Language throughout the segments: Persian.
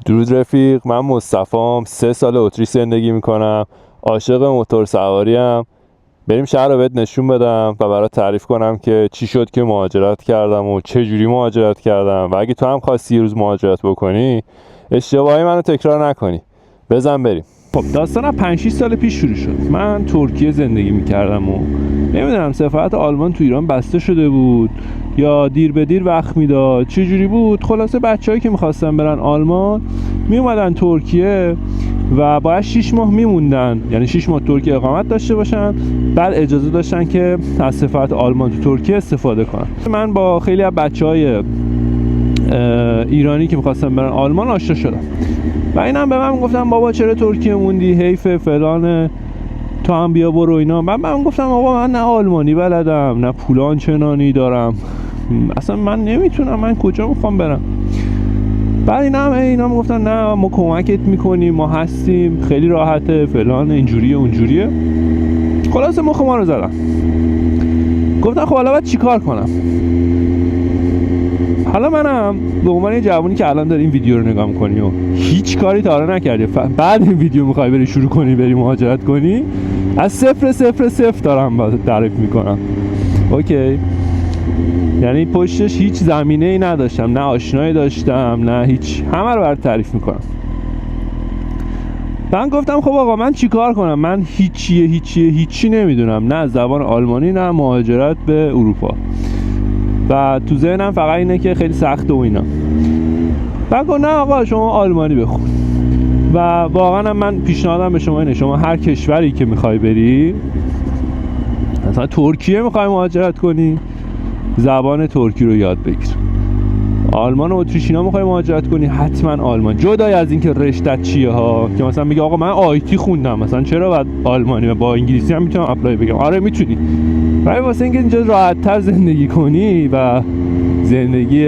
درود رفیق، من مصطفام، 3 سال اتریش زندگی میکنم، عاشق موتور سواریم. بریم شهر رو بهت نشون بدم و برات تعریف کنم که چی شد که مهاجرت کردم و چه جوری مهاجرت کردم و اگه تو هم خواستی یه روز مهاجرت بکنی اشتباهی منو تکرار نکنی. بزن بریم. خب داستان 5-6 سال پیش شروع شد. من ترکیه زندگی میکردم و نمیدونم سفارت آلمان تو ایران بسته شده بود یا دیر به دیر وقت میداد، چه جوری بود. خلاصه بچه‌هایی که می‌خواستن برن آلمان میومدن ترکیه و باید 6 ماه میموندن، یعنی 6 ماه ترکیه اقامت داشته باشن، بعد اجازه داشتن که از سفارت آلمان تو ترکیه استفاده کنن. من با خیلی از بچه‌های ایرانی که می‌خواستن برن آلمان آشنا شدم و اینم به من گفتن بابا چرا ترکیه موندی، حیف فلان، تو هم بیا برو اینا. من گفتم بابا من نه آلمانی بلدم نه پولان چنانی دارم، اصلا من نمیتونم، من کجا میخوام برم. بعد اینا گفتن نه ما کمکت میکنیم، ما هستیم، خیلی راحته فلان، اینجوریه اونجوریه. خلاصه مخ ما رو زدن. گفتن خب حالا باید چی کار کنم. حالا منم به عنوان یه جوونی که الان داره این ویدیو رو نگاه میکنی و هیچ کاری تا حالا نکردی، بعد این ویدیو میخوای بری شروع کنی بری مهاجرت کنی، از صفر دارم تعریف میکنم. اوکی، یعنی پشتش هیچ زمینه ای نداشتم، نه آشنایی داشتم نه هیچ، همه رو برات تعریف میکنم. من گفتم خب آقا من چی کار کنم، من هیچی نمیدونم، نه زبان آلمانی نه مهاجرت به اروپا، و تو ذهنم فقط اینه که خیلی سخته و اینا. بعد گفت نه آقا شما آلمانی بخون. و واقعا من پیشنهادم به شما اینه، شما هر کشوری که میخوای بری، مثلا ترکیه میخوای مهاجرت کنی، زبان ترکی رو یاد بگیر. آلمان و اتریش اینا میخوای مهاجرت کنی، حتما آلمان، جدای از اینکه رشتت چیه ها، که مثلا میگه آقا من آیتی خوندم، مثلا چرا باید آلمانی، با انگلیسی هم میتونم اپلای بگم. آره میتونی، ولی واسه اینکه اینجا راحت‌تر زندگی کنی و زندگی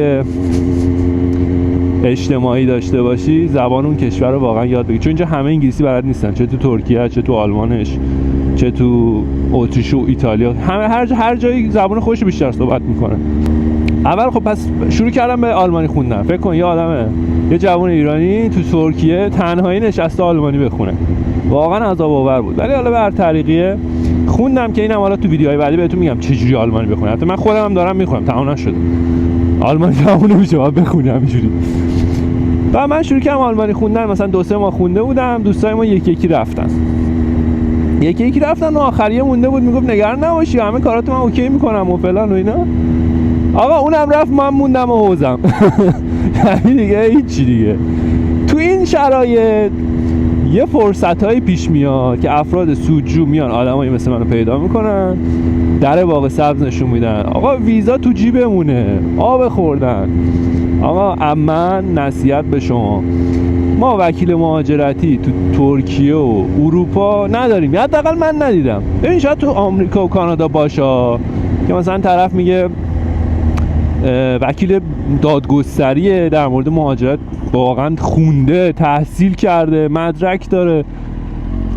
اجتماعی داشته باشی، زبان اون کشور رو واقعا یاد بگیر، چون اینجا همه انگلیسی بلد نیستن، چه تو ترکیه چه تو آلمانش چه تو اتریش و ایتالیا، همه هر جایی زبان خودش بیشتر صحبت میکنه. اول خب پس شروع کردم به آلمانی خوندن. فکر کن یه جوان ایرانی تو ترکیه تنهایی نشسته آلمانی بخونه، واقعا عذاب آور بود. ولی حالا به هر طریقیه خوندم که اینم حالا تو ویدیوهای بعدی بهتون میگم چه جوری آلمانی بخونم. حتی من خودم هم دارم میخونم، تمام نشده، آلمانی تمام نمیشه، باید بخونم همینجوری. و من شروع کردم آلمانی خوندن، مثلا 2-3 ماه خونده بودم، دوستای ما یکی رفتن و آخریه مونده بود، میگفت نگران نباشی همه کاراتو من اوکی میکنم و فلان و اینا. آقا اونم رفت، من موندم و حوزم. یعنی دیگه هیچی دیگه. تو این شرایط یه فرصتایی پیش میاد که افراد سودجو میان آدمایی مثل منو پیدا میکنن، در باغ سبز نشون میدن، آقا ویزا تو جیبمونه، آب خوردن. آقا من نصیحت به شما، ما وکیل مهاجرتی تو ترکیه و اروپا نداریم، حداقل من ندیدم. ببین شاید تو آمریکا و کانادا باشه که مثلا طرف میگه وکیل دادگستریه، در مورد مهاجرت واقعا خونده، تحصیل کرده، مدرک داره،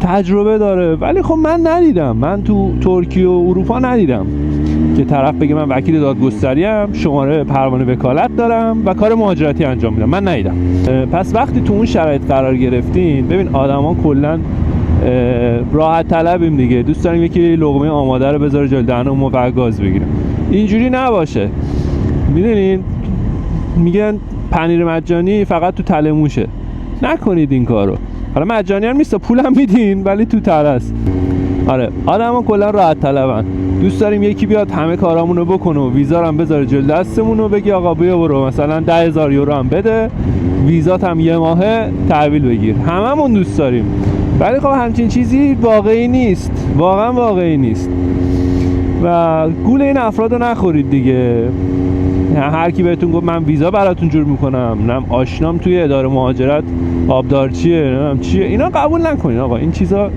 تجربه داره. ولی خب من ندیدم، من تو ترکیه و اروپا ندیدم که طرف بگه من وکیل دادگستریم، شماره پروانه وکالت دارم و کار مهاجرتی انجام میدم. من ندیدم. پس وقتی تو اون شرایط قرار گرفتین، ببین آدما کلا راحت طلبیم دیگه، دوست داریم یکی لقمه آماده رو بذاره جلوی دهنمون و فقط گاز بگیره. اینجوری نباشه. میدونین میگن پنیر مجانی فقط تو تله موشه، نکنید این کارو. حالا مجانی هم نیست، پول هم میدین ولی تو تله است. آره آدما کلا راحت طلبن، دوست داریم یکی بیاد همه کارامونو بکنه و ویزا رو هم بذاره جلوی دستمون و بگی آقا بیا برو مثلا 10,000 یورو هم بده، ویزات هم یه ماهه تحویل بگیر. هممون دوست داریم، ولی خب همچین چیزی واقعی نیست، واقعا واقعی نیست. و گول این افرادو نخورید دیگه. هر کی بهتون گفت من ویزا براتون جور میکنم، نم آشنام توی اداره مهاجرت آبدارچیه، نم چیه، اینا قبول نکنین. آقا این چیزا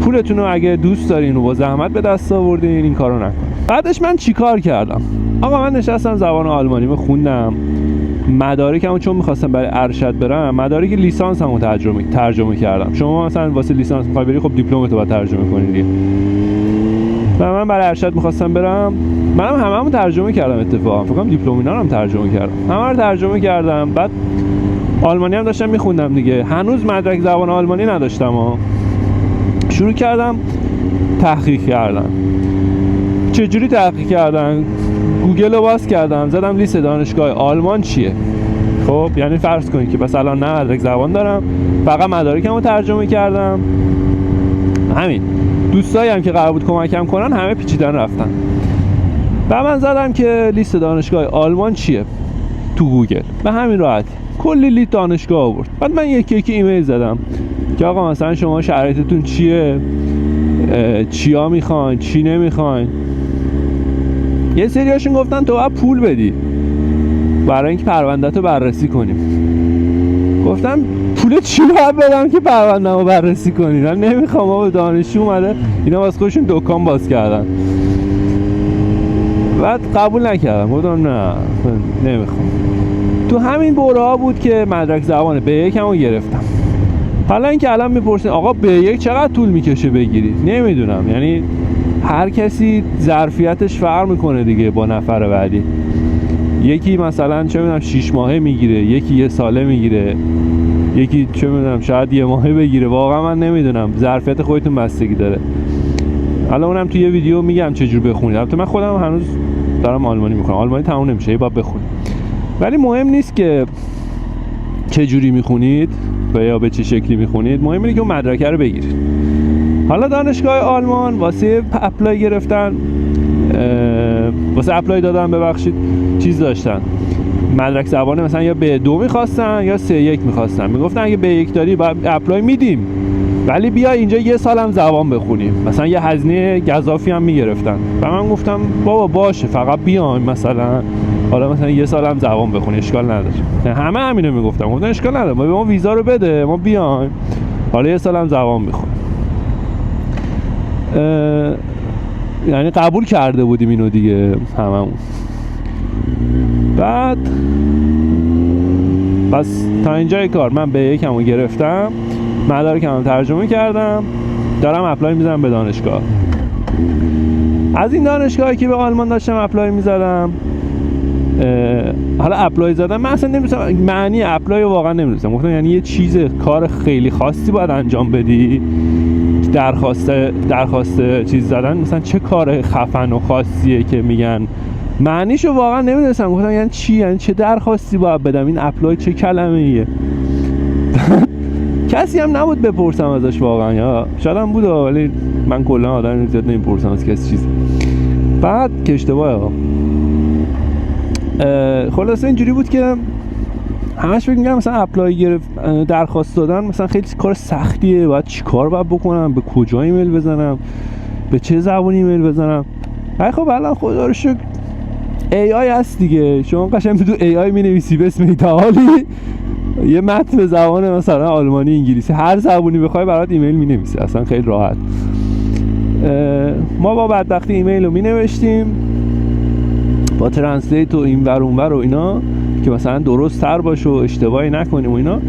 پولتون رو اگه دوست دارین و با زحمت به دست آوردین این کارو نکنین. بعدش من چیکار کردم؟ آقا من نشستم زبان آلمانی خوندم، مدارکمو چون می‌خواستم برای ارشد برم، مدارک لیسانسمو ترجمه کردم. شما مثلا واسه لیسانس می‌خوای بری، خب دیپلمتو باید ترجمه کنی دیگه. و من برای ارشد می‌خواستم برم، منم هممو ترجمه کردم. اتفاقا فکر کنم دیپلم اینا رو هم ترجمه کردم، همه رو ترجمه کردم. بعد آلمانی هم داشتم میخوندم دیگه، هنوز مدرک زبان آلمانی نداشتم شروع کردم تحقیق کردم. چجوری تحقیق کردم؟ گوگل رو باز کردم، زدم لیست دانشگاه آلمان چیه. خب یعنی فرض کنید که مثلا نه مدرک زبان دارم، فقط مدارکم رو ترجمه کردم، همین دوستایی هم که قرار بود کمکم کنن همه پیچیدن رفتن. و من زدم که لیست دانشگاه آلمان چیه تو گوگل، به همین راحتی کلی لیست دانشگاه آورد. بعد من یکی ایمیل زدم که آقا مثلا شما شرایطتون چیه، چیا میخواین، چی نمیخواین. یه سریاشون گفتن تو باید پول بدی برای اینکه پرونده‌تو بررسی کنیم. گفتم پول چی باید بدم که پرونده‌مو بررسی کنی؟ من نمیخوام، بابا دانشجو اومده اینا واسه خودشون دکان باز کردن. بعد قبول نکردم، گفتم نه نمیخوام. تو همین دوره ها بود که مدرک زبان B1 رو گرفتم. حالا اینکه الان میپرسین آقا B1 چقدر طول میکشه بگیری؟ نمیدونم، یعنی هر کسی ظرفیتش فرق میکنه دیگه با نفر بعدی. یکی مثلا چه میدونم 6 ماهه میگیره، یکی 1 ساله میگیره، یکی چه میدونم شاید 1 ماهه بگیره. واقعا من نمیدونم، ظرفیت خودتون بستگی داره. حالا اونم توی یه ویدیو میگم چجوری بخونید. البته من خودم هنوز دارم آلمانی میکنم، آلمانی تموم نمیشه، یه بار بخونید. ولی مهم نیست که چجوری میخونید و یا به چه شکلی میخونید، مهم اینه که اون مدرکه رو بگیرید. حالا دانشگاه آلمان واسه اپلای گرفتن، واسه اپلای دادن ببخشید چیز داشتن، مدرک زبان مثلا یا B2 میخواستن یا C1 میخواستن. میگفتن اگه B1 داری باید اپلای میدیم، ولی بیا اینجا 1 سال هم زبان بخونیم، مثلا یه هزینه گزافی هم میگرفتن. و من گفتم بابا باشه، فقط بیایم مثلا حالا مثلا 1 سال هم زبان بخونیم اشکال نداره. همه همینو میگفتن، گفتن اشکال نداره، ما به ما ویزا رو بده، ما بیایم حالا 1 سال هم زبان بخونیم. یعنی قبول کرده بودیم اینو دیگه هممون. بعد پس تا اینجای کار من B1 رو گرفتم، مدارکم هم ترجمه کردم، دارم اپلای میزنم به دانشگاه. از این دانشگاهی که به آلمان داشتم اپلای میزدم، حالا اپلای زدم، من اصلا نمیدونم معنی اپلای واقعا نمیدونم. گفتم یعنی یه چیز کار خیلی خاصی باید انجام بدی، درخواست چیز زدن، مثلا چه کار خفن و خاصیه که میگن، معنیشو واقعا نمیدونستم. گفتم یعنی چی، یعنی چه درخواستی باید بدم، این اپلای چه کلمه ایه؟ کسی هم نبود بپرسم ازش واقعا، یا شاید هم بود ولی من کلا آدم زیاد نمیپرسم از کسی چیز. بعد که اشتباهه. خلاصه اینجوری بود که همش فکر می‌کردم مثلا اپلای گرفت، درخواست دادن مثلا خیلی کار سختیه، باید چیکار باید بکنم، به کجا ایمیل بزنم، به چه زبانی ایمیل بزنم. ولی خب الان خدا رو شکر AI هست دیگه، شما قشنگ تو AI می‌نویسی به اسم ایتالی یه متن به زبان مثلا آلمانی، انگلیسی، هر زبانی بخوای برات ایمیل می‌نویسه، اصلا خیلی راحت. ما با بدبختی ایمیل رو می‌نوشتیم با ترنسلیت و این ور اون ور و اینا که مثلا درست تر باشه و اشتباهی نکنیم و اینا.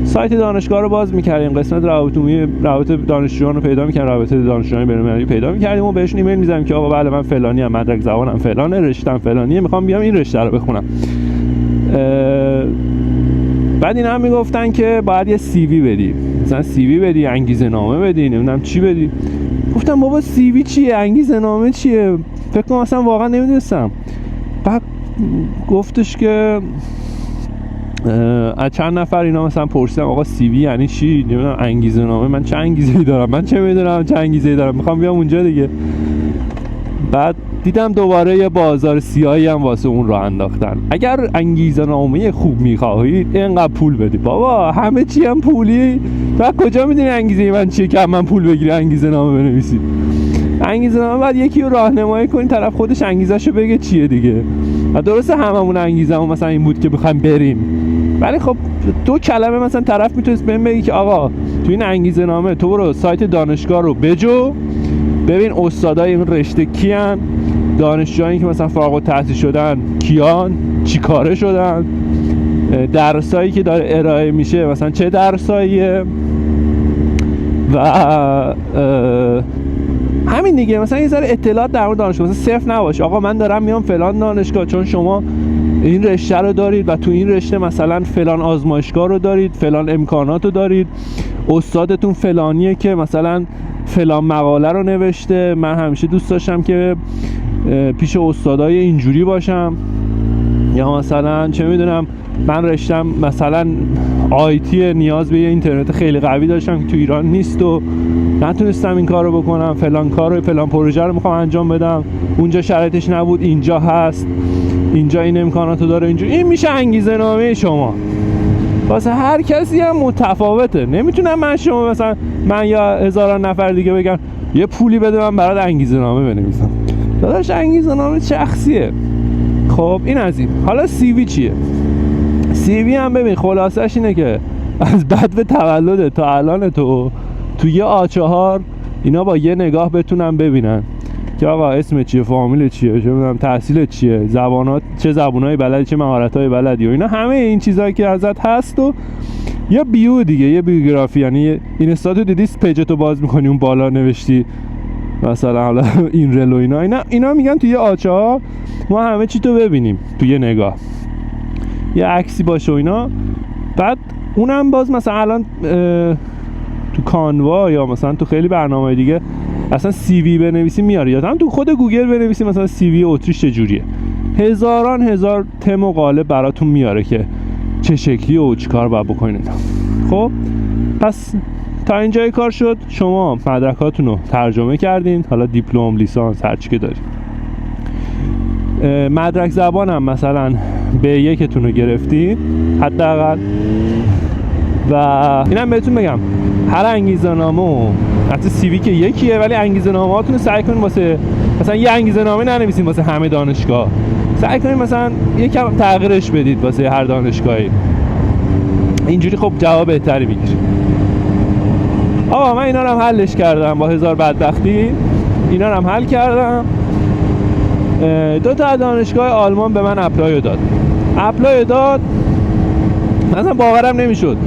سایت دانشگاه رو باز می‌کردیم، قسمت روابط دانشجویان رو پیدا می‌کردیم، رابطه دانشجویان بین‌المللی پیدا می‌کردیم و بهشون ایمیل می‌زدیم که آقا بله من فلانی ام، مدرک زبانم فلانه، رشته‌ام فلانیه، می‌خوام بیام این رشته رو بخونم. بعد اینا هم میگفتن که باید یه CV بدی، مثلا CV بدی، انگیزه نامه بدی، نمیدونم چی بدی. گفتم بابا CV چیه، انگیزه نامه چیه؟ فکر کنم اصلا واقعا نمیدونستم. بعد گفتش که از چند نفر اینا مثلا پرسیدم آقا CV یعنی چی، نمیدونم انگیزه نامه، من چه انگیزه‌ای دارم، من چه میدونم چه انگیزه‌ای دارم، میخوام بیام اونجا دیگه. بعد دیدم دوباره یه بازار سیاهی هم واسه اون راه انداختن، اگر انگیزه نامه خوب میخواهید اینقدر پول بدی. بابا همه چی هم پولی، تو کجا میدونی انگیزه من چیه که من پول بگیری انگیزه نامه بنویسید؟ انگیزه نامه بعد یکی رو راهنمایی کنی طرف خودش انگیزه‌شو بگه چیه دیگه. و درسته هممون انگیزمون مثلا این بود که بخوایم بریم، ولی خب 2 کلمه مثلا طرف میتونست بهم بگه که آقا تو این انگیزه نامه تو برو سایت دانشگاه رو بجو، ببین استادای این رشته کیان، دانشجویانی که مثلا فارغ التحصیل شدن کیان، چی کاره شدن، درسایی که داره ارائه میشه مثلا چه درساییه، و همین دیگه. مثلا یه ذره اطلاعات در مورد دانشگاه، مثلا صفر نباشه آقا من دارم میام فلان دانشگاه چون شما این رشته رو دارید و تو این رشته مثلا فلان آزمایشگاه رو دارید، فلان امکانات رو دارید، استادتون فلانیه که مثلا فلان مقاله رو نوشته. من همیشه دوست داشتم که پیش استادای اینجوری باشم. یا مثلا چه میدونم من رشتم مثلا آیتی، نیاز به یه اینترنت خیلی قوی داشتم که تو ایران نیست و نتونستم این کار رو بکنم، فلان کار رو، فلان پروژه رو میخوام انجام بدم، اونجا شرایطش نبود، اینجا هست، اینجا این امکاناتو داره، اینجا. این میشه انگیزه نامه شما. واسه هر کسی هم متفاوته. نمیتونم من شما مثلا من یا هزاران نفر دیگه بگم یه پولی بده من برات انگیزه نامه بنویسم. داداش انگیزه نامه شخصیه. خب این از این. حالا سی وی چیه؟ سی وی هم ببین خلاصش اینه که از بعد به تولد تا الان تو یه A4 اینا با یه نگاه بتونن ببینن که آقا اسم چیه، فامیل چیه، چه میدونم تحصیل چیه، زبانات چه زبونایی بلدی، چه مهارتایی بلدی و اینا، همه این چیزایی که ازت هست و یا بیو دیگه، یه بیوگرافی. یعنی اینستاتو دیدی پیجتو باز میکنی اون بالا نوشتی مثلا حالا این رل و اینا میگن توی یه A4 ما همه چی تو ببینیم تو یه نگاه، یه عکسی باشه و اینا. بعد اونم باز مثلا الان تو کانوا یا مثلا تو خیلی برنامه دیگه اصلا سی وی بنویسی میاره، یا هم تو خود گوگل بنویسی مثلا سی وی اتریش چجوریه، هزار تم و قالب براتون میاره که چه شکلی و چیکار باید بکنید. خب پس تا اینجای کار شد، شما مدرکاتون رو ترجمه کردین، حالا دیپلم، لیسانس، هر چی که دارید. مدرک زبان هم مثلا B1 تون رو گرفتین حداقل. و اینم بهتون بگم هر انگیزه نامه و حتی سی وی که یکیه، ولی انگیزه نامه هاتون رو سعی کنین واسه مثلا یه انگیزه نامه ننویسین واسه همه دانشگاه، سعی کنین مثلا یکم تغییرش بدید واسه هر دانشگاهی، اینجوری خب جواب بهتری میگیرید. آقا من اینا رو هم حلش کردم با هزار بدبختی، اینا رو هم حل کردم. 2 تا دانشگاه آلمان به من اپلای داد. مثلا باورم نمیشد.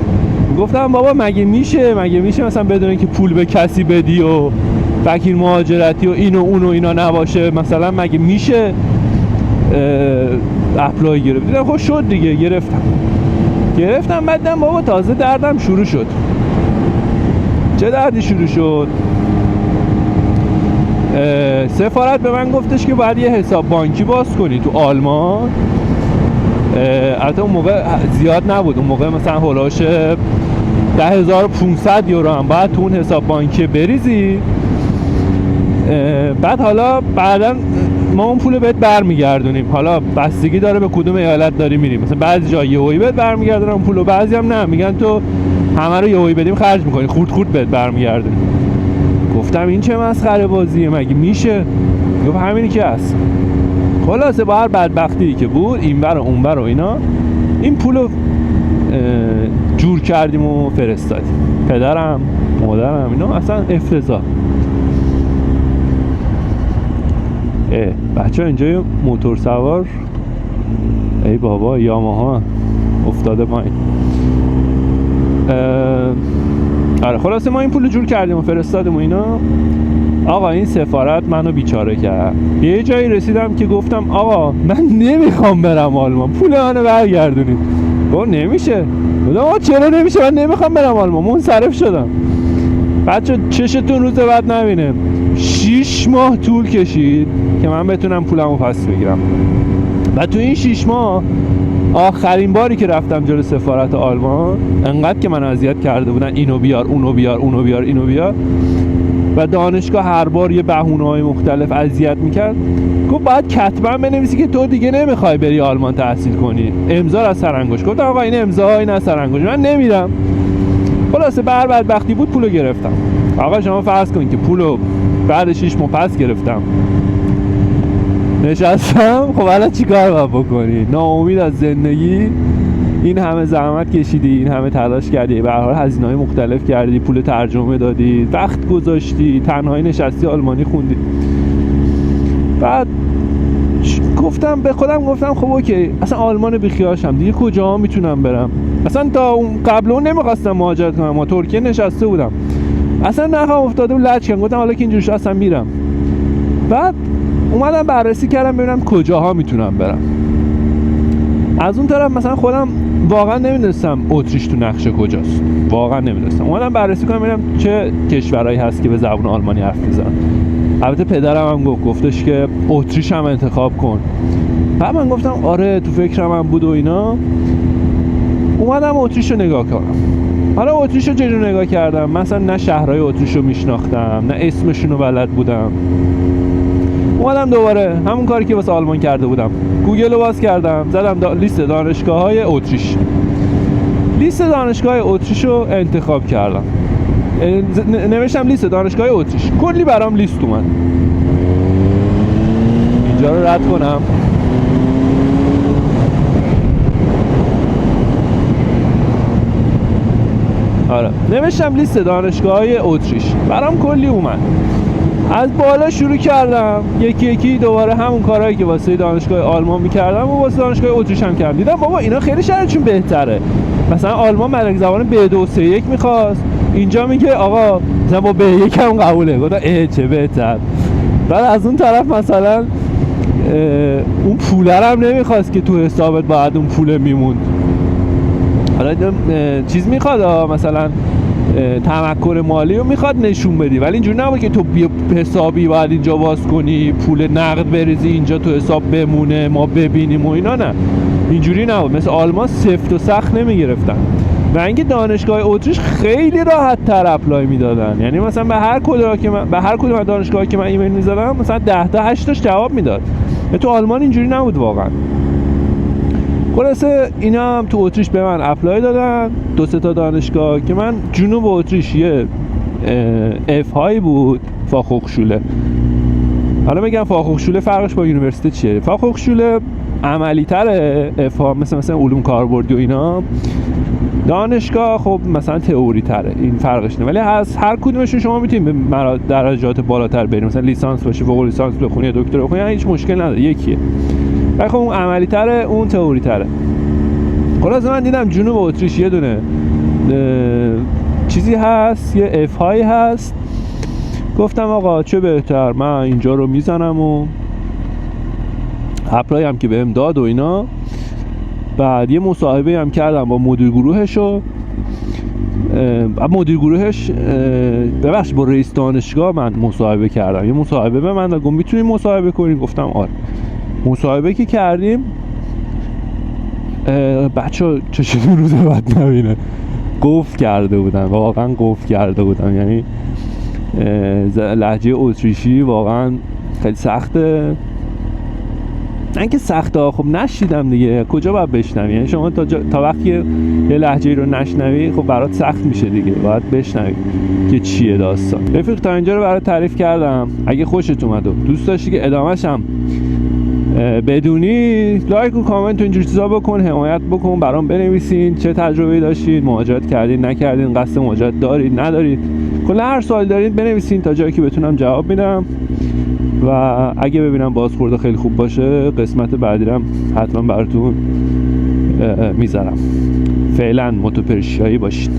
گفتم بابا مگه میشه مثلا بدون اینکه پول به کسی بدی و وکیل مهاجرتی و این و اون و اینا نباشه، مثلا مگه میشه اپلای گرفت؟ دیدم خب شد دیگه، گرفتم. بعدم بابا تازه دردم شروع شد. چه دردی شروع شد؟ سفارت به من گفتش که باید یه حساب بانکی باز کنی تو آلمان. البته اون موقع زیاد نبود، اون موقع مثلا هولوش 10,500 یورو هم باید تو اون حساب بانکی بریزی. بعد حالا بعداً ما اون پول بهت برمیگردونیم، حالا بستگی داره به کدوم ایالت داری میریم. مثلا بعضی جا یهویی بهت برمیگردونن اون پولو، بعضی هم نه، میگن تو همه رو یهویی بدیم خرج میکنی، خورد بهت برمیگردونیم. گفتم این چه مسخره بازیه، مگه میشه؟ گفت همینی که هست. خلاصه با هر بدبختی که بود اینور و اونور و اینا، این پولو جور کردیم و فرستادیم. پدرم مادرم اینا اصلا افتضاح. بچه ها اینجا موتور سوار، ای بابا یاماها افتاده پایین. آره خلاصه ما این پولو جور کردیم و فرستادیم و اینا. آقا این سفارت منو بیچاره کرد. یه جایی رسیدم که گفتم آقا من نمیخوام برم آلمان، پول منو برگردونید. گفت نمیشه. گفتم چرا نمیشه؟ من نمیخوام برم آلمان، منصرف شدم. بچه چشتون روز بعد نبینه. 6 ماه طول کشید که من بتونم پولمو پس بگیرم. و تو این 6 ماه آخرین باری که رفتم جلوی سفارت آلمان، انقدر که من اذیت کرده بودن، اینو بیار اونو بیار و دانشگاه هر بار یه بهونه‌های مختلف اذیت میکرد. گفت باید کتبا بنویسی که تو دیگه نمیخوای بری آلمان تحصیل کنی، امضا از سرانگشت. گفتم آقا این امضا این از سرانگشت من نمیدم. خلاصه بر بدبختی بود پولو گرفتم. آقا شما فرض کن که پولو بعد 6 ماه پس گرفتم، نشستم. خب الان چیکار باید بکنی؟ ناامید از زندگی، این همه زحمت کشیدی، این همه تلاش کردی، به هر حال هزینه‌های مختلف کردی، پول ترجمه دادی، وقت گذاشتی، تنهایی نشستی آلمانی خوندی. بعد گفتم به خودم، گفتم خب اوکی اصلا آلمان بیخیالشم دیگه، کجا میتونم برم؟ اصلا تا اون قبل اون نمیخواستم مهاجرت کنم، ما ترکیه نشسته بودم، اصلا نخوام افتاده و لج کنم. گفتم حالا که اینجوری شد اصلا میرم. بعد اومدم بررسی کردم ببینم کجاها میتونم برم. از اون طرف مثلا خودم واقعا نمیدونستم اتریش تو نقشه کجاست، واقعا نمیدونستم. اومدم بررسی کنم ببینم چه کشورهایی هست که به زبان آلمانی حرف میزنن. البته پدرم هم گفتش که اتریش هم انتخاب کن. بعد من گفتم آره تو فکرم هم بود و اینا. اومدم اتریش رو نگاه کنم. حالا اتریش رو چجور نگاه کردم؟ مثلا نه شهرهای اتریش رو میشناختم، نه اسمشون رو بلد بودم. اومدم دوباره همون کاری که واسه آلمان کرده بودم، گوگل رو باز کردم، زدم لیست دانشگاه‌های اتریش. لیست دانشگاه اتریش رو انتخاب کردم، نوشتم لیست دانشگاه اتریش. کلی برام لیست اومد. اینجا رو رد کنم. آره نوشتم لیست دانشگاه‌های اتریش، برام کلی اومد. از بالا شروع کردم یکی یکی دوباره همون کارهایی که واسه دانشگاه آلمان میکردم و واسه دانشگاه اتریش هم کردم. دیدم بابا اینا خیلی شرایطشون بهتره. مثلا آلمان مدرک زبان B231 میخواست، اینجا میگه آقا مثلا با B1 هم قبوله. گفتم چه بهتر. بعد از اون طرف مثلا اون پوله هم نمیخواست که تو حسابت بعد اون پوله میموند. حالا چیز میخواد مثلا تمکن مالی رو میخواد نشون بدی، ولی اینجوری نبود که تو حسابی باید اینجا باز کنی، پول نقد بریزی اینجا تو حساب بمونه ما ببینیم و اینا. نه اینجوری نبود. مثل آلمان سفت و سخت نمیگرفتن. و اینکه دانشگاه اتریش خیلی راحت تر اپلای میدادن. یعنی مثلا به هر کدوم از دانشگاهی که من ایمیل میزدم مثلا 10 تا 8 تاش جواب میداد. تو آلمان اینجوری نبود واقعا. خلاصه اینا هم تو اتریش به من اپلای دادن، 2-3 تا دانشگاه که من جنوب اتریش یه اف هایی بود، فاخوخشوله. حالا میگم فاخوخشوله فرقش با یونیورسیته چیه؟ فاخوخشوله عملی تره، اف ها مثلا علوم کاربردی و اینا. دانشگاه خب مثلا تئوری تره، این فرقش نه. ولی از هر کدومشون شما میتونید به درجات بالاتر برید، مثلا لیسانس باشه، فوق لیسانس بخونی، دکترا بخونی، هیچ مشکل نداره، یکیه. ولی خب اون عملی تره، اون تئوری تره. خلاص من دیدم جنوب اتریش یه دونه چیزی هست، یه اف هایی هست. گفتم آقا چه بهتر، من اینجا رو میزنم و اپلای هم که بهم داد و اینا. بعد یه مصاحبه هم کردم با مدیر گروهش و مدیر گروهش ببخشید با رئیس دانشگاه من مصاحبه کردم. یه مصاحبه به من گفت میتونی مصاحبه کنی؟ گفتم آره. مصاحبه که کردیم بچه چشم روز بعد نبینه، قفل کرده بودن، واقعا قفل کرده بودن. یعنی لهجه اتریشی واقعا خیلی سخته. نه که سخته، خب نشیدم دیگه، کجا باید بشنوی؟ یعنی شما تا وقتی یه لهجه رو نشنوی خب برات سخت میشه دیگه، باید بشنوی که چیه داستان. رفیق تا اینجا رو برات تعریف کردم. اگه خوشت اومد و دوست داشتی که ادامه‌ش هم بدونی، لایک و کامنت و اینجور چیزا بکن، حمایت بکن، برام بنویسین چه تجربه‌ای داشتید، مهاجرت کردین نکردین، قصد مهاجرت دارید ندارید، کلا هر سوالی دارید بنویسین تا جایی که بتونم جواب میدم. و اگه ببینم بازخورد خیلی خوب باشه قسمت بعدی هم حتما براتون میذارم. فعلا متوپرشیایی باشید.